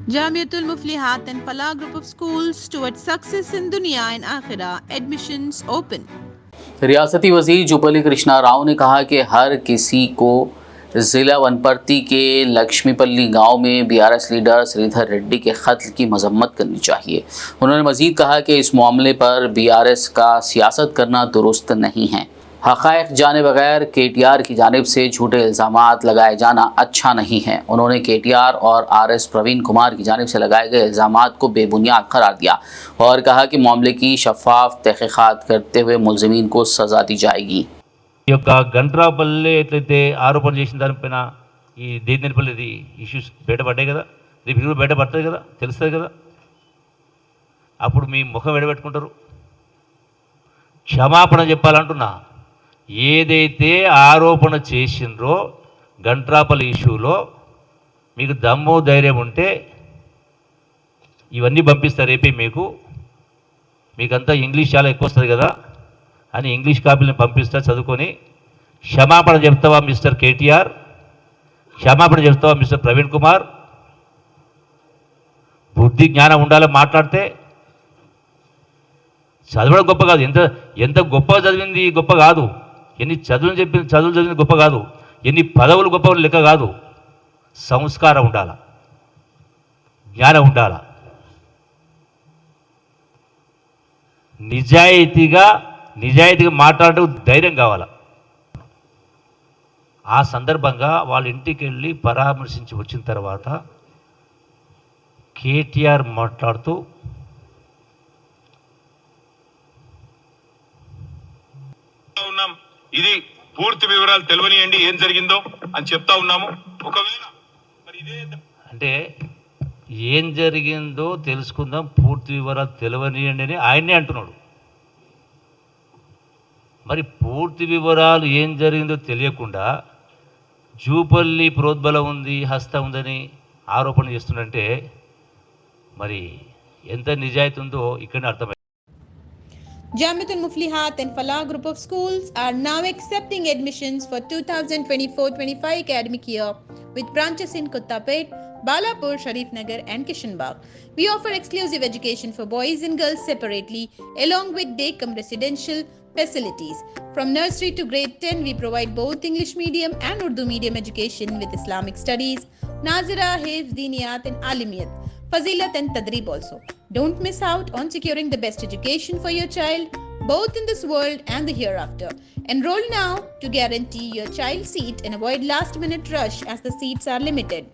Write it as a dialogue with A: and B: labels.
A: Jamiatul Muflihat and Falah Group of Schools towards success in Dunya and Akhirah. Admissions open.
B: रियासती वज़ीर jubilee Krishna Rao ने कहा कि हर किसी को ज़िला वनपर्ती के लक्ष्मीपल्ली गांव में बीआरएस लीडर श्रीधर रेड्डी के कत्ल की मजम्मत करनी चाहिए। उन्होंने मज़ीद कहा कि इस मामले पर बीआरएस का सियासत करना दुरुस्त नहीं है। हक़ाइक़ जाने बगैर केटीआर की जानिब से झूठे इल्ज़ामात लगाए जाना अच्छा नहीं है। उन्होंने केटीआर और आरएस प्रवीण कुमार की जानिब से लगाए गए इल्ज़ामात को बेबुनियाद करार दिया और कहा कि मामले की शफाफ तहक़ीक़ात करते हुए मुलज़िमीन को सज़ा दी जाएगी।
C: ఈ యొక్క గంట్రాపల్లి ఎట్లయితే ఆరోపణ చేసిన దానిపైన ఈ దేనిపల్లిది ఇష్యూస్ బయటపడ్డాయి కదా, రేపు కూడా బయటపడుతుంది కదా, తెలుస్తుంది కదా, అప్పుడు మీ ముఖం ఎడబెట్టుకుంటారు. క్షమాపణ చెప్పాలంటున్నా. ఏదైతే ఆరోపణ చేసిండ్రో గంట్రాపల్లి ఇష్యూలో మీకు దమ్ము ధైర్యం ఉంటే ఇవన్నీ పంపిస్తారు రేపే. మీకంతా ఇంగ్లీష్ చాలా ఎక్కువ వస్తుంది కదా అని ఇంగ్లీష్ కాపీలను పంపిస్తా, చదువుకొని క్షమాపణ చెప్తావా మిస్టర్ కేటీఆర్, క్షమాపణ చెప్తావా మిస్టర్ ప్రవీణ్ కుమార్. బుద్ధి జ్ఞానం ఉండాలి మాట్లాడితే. చదవడం గొప్ప కాదు, ఎంత గొప్పగా చదివింది గొప్ప కాదు, ఎన్ని చదువులు చదివింది గొప్ప కాదు, ఎన్ని పదవులు గొప్ప లెక్క కాదు. సంస్కారం ఉండాల, జ్ఞానం ఉండాల, నిజాయితీగా మాట్లాడటం ధైర్యం కావాల. ఆ సందర్భంగా వాళ్ళ ఇంటికి వెళ్ళి పరామర్శించి వచ్చిన తర్వాత కేటీఆర్ మాట్లాడుతూ
D: ఉన్నాం, ఇది పూర్తి వివరాలు తెలియనియండి ఏం జరిగిందో అని చెప్తా ఉన్నాము. ఒకవేళ మరి ఇదే
C: అంటే ఏం జరిగిందో తెలుసుకుందాం, పూర్తి వివరాలు తెలియనియండి అని ఆయన్నే అంటున్నాడు. మరి పూర్తి వివరాలు ఏం జరిగిందో తెలియకుండా జూపల్లి ప్రోద్బలం ఉంది, హస్తం ఉందని ఆరోపణ చేస్తుందంటే మరి ఎంత నిజాయితీ ఉందో ఇక్కడనే అర్థమైంది.
A: Jamiatul Muflihat and Falah Group of Schools are now accepting admissions for 2024-25 academic year with branches in Kottapet, Balapur, Sharif Nagar and Kishanbagh. We offer exclusive education for boys and girls separately along with day-cum residential facilities. From nursery to grade 10, we provide both English medium and Urdu medium education with Islamic studies, Nazira, Hifz, Diniyat and Alimiyat, Fazilat and Tadrib also. Don't miss out on securing the best education for your child, both in this world and the hereafter. Enroll now to guarantee your child's seat and avoid last-minute rush as the seats are limited.